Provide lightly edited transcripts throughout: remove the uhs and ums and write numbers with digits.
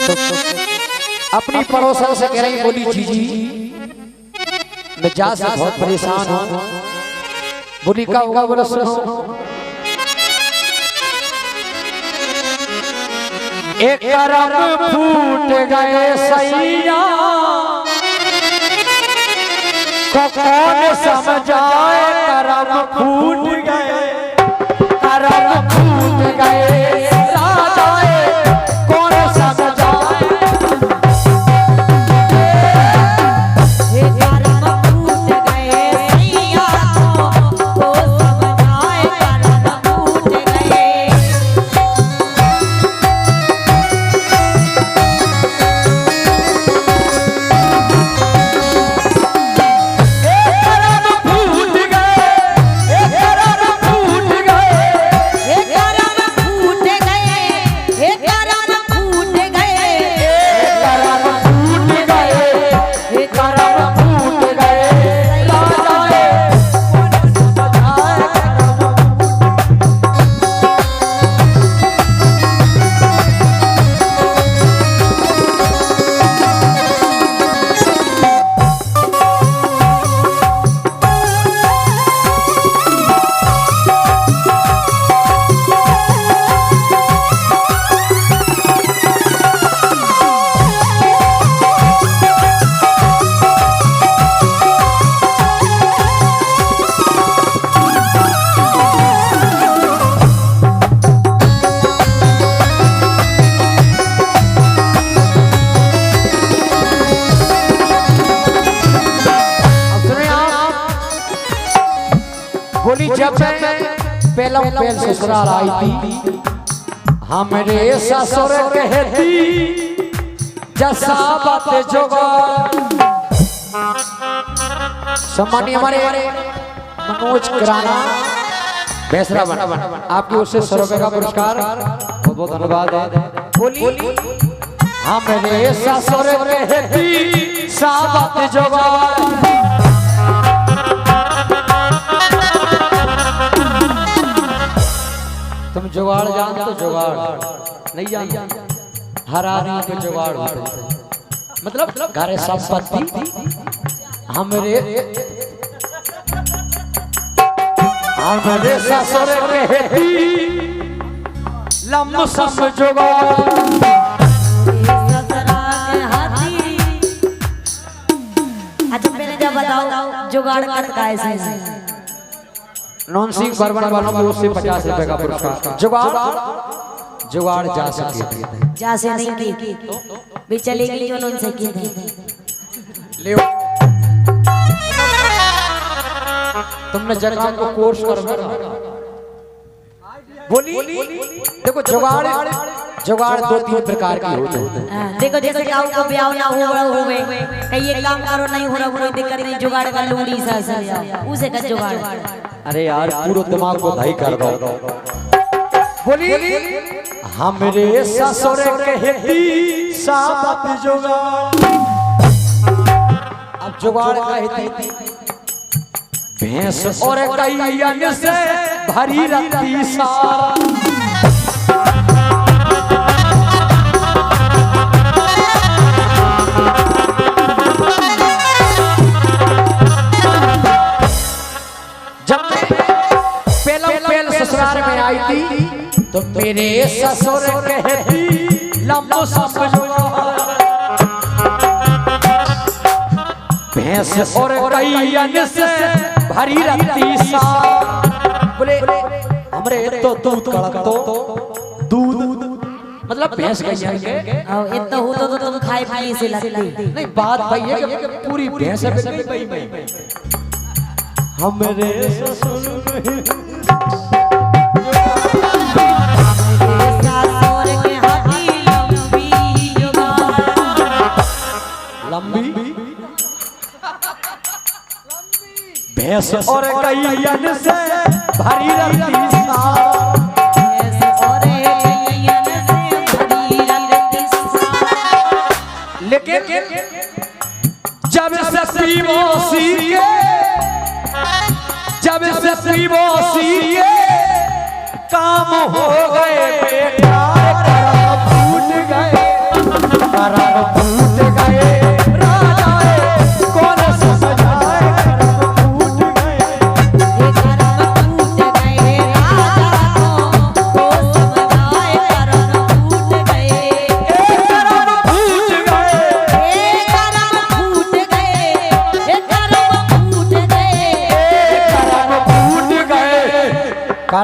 अपनी पड़ोसन से कह रही, बोली जीजी मैं जा से बहुत परेशान हूँ। बोली का होगा? बोला सुनो, एक करम फूट गए सैया को कौन समझाए, करम फूट गए, करम फूट गए राजाए कौन समझाए। हे करम फूट गए सैया को समझाए, करम फूट गए। बोली जब मैं पहला पहल ससुराल आई थी, हमरे ससुर कहती जैसा बात जोगा। सम्मानीय हमारे मनोज कराना बेसरा बना आपकी ओर से 100 रुपए का पुरस्कार, बहुत बहुत धन्यवाद है। बोली हमरे ससुर कहती सा बात जोगा। तुम जुगाड़ जानते हो? जुगाड़ नहीं जानते? हर आदमी के जुगाड़ होते हैं, मतलब घर संपत्ति हमरे ससुर कहती लम सम जुगाड़। अच्छा पहले जब बताओ जुगाड़ करता है ऐसे नॉन सिंह बर्बन वालों को उससे 50 रुपए का पुरस्कार। जुगाड़ जुगाड़ जा सकती है, जा से नहीं की भी चलेगी जो नॉन से की थी। ले तुमने जगह को कोर्स कर बोली देखो जुगाड़ जुगाड़ 2-3 प्रकार के होते हैं। देखो जैसे कि आपको ब्याह ना हो गए कहीं ये काम करो नहीं हो रहा, कोई दिक्कत नहीं, जुगाड़ का लूड़ी सा उसे का जुगाड़। अरे यार पूरा दिमाग को धाई कर दो। बोली हमरे ससुर कहती साबत जुगाड़। अब जुगाड़ कहती भैंस और कैयन से भरी रहती सा। ससुराल में आई थी तो मेरे ससुर कहती लंबो भैंस और कैयन से भरी रहती सा। बोले हमरे तो दूध कड़क तो दूध मतलब भैंस कैयन के इतना हो तो तुम खाए पानी से लगती नहीं। बात भाई है कि पूरी भैंस है हमरे ससुर लंबी भैंस और कैयन से भरी रहती सा। लेकिन जब से पीबोसी के काम हो गए बेकार, करम फूट गए।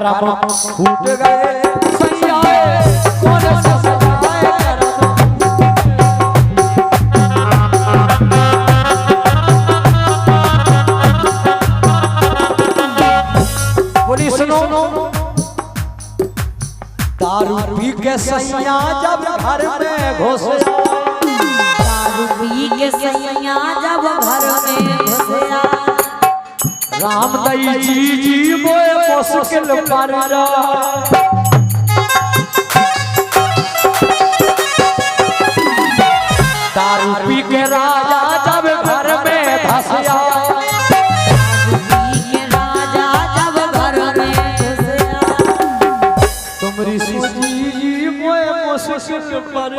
करम फूट गए सैया कौन सा सजाए करम। बोली सुनो दारू पी के सैया जब घर में घुसे, दारू पी के सैया जब घर में घुसया, राम दई जी मोए मुश्किल पर दारू पी के राजा जब घर में धसया, दारू पी के राजा जब घर में घुसया, तुमरी जी मोए मुश्किल पर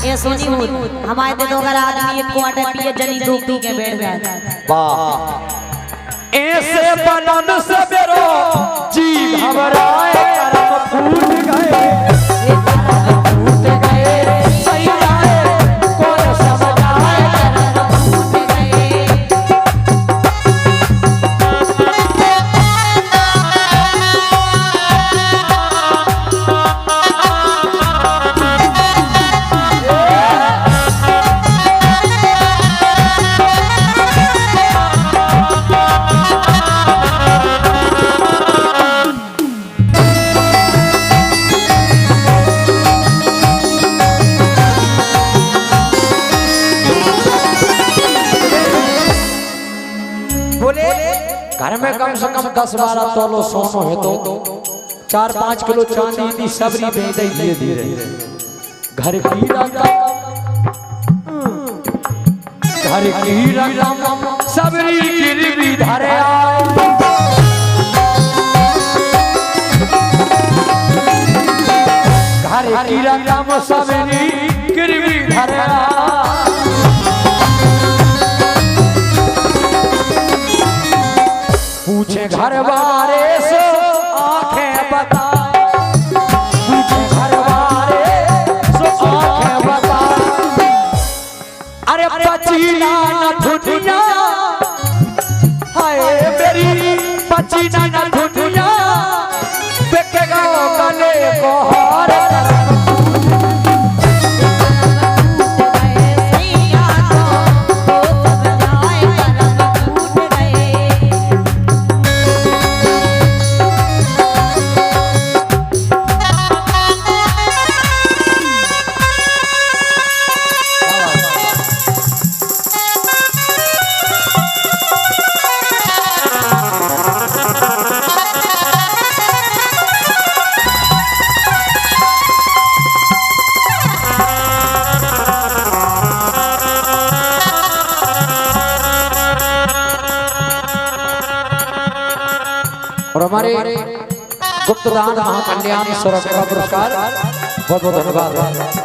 ये सुनी हो हमारे दिनों का आदमी एक क्वार्टर पिए जनी दो पी के बैठ गया। वाह ऐसे बनन से बेरो जी घबराए करम फूट गए, फूट गए सैया कौन सा सजाए करम फूट गए। घर में कम से कम 10-12 तोलो सोनो है तो 4-5 किलो चांदी दी सबरी भेज धीरे धीरे घर की घर की रकम सबरी गिरवी धरे आए, घर की रकम सबरी गिरवी धरे आए। पूछे घर वाले से आंखें बता, पूछे घर वाले से आंखें बता, अरे पचीना न दुनिया हाय मेरी पचीना न दुनिया बेकेगा गले को हार और हमारे गुप्तदान महाकल्याण स्वरूप का पुरस्कार बहुत बहुत धन्यवाद।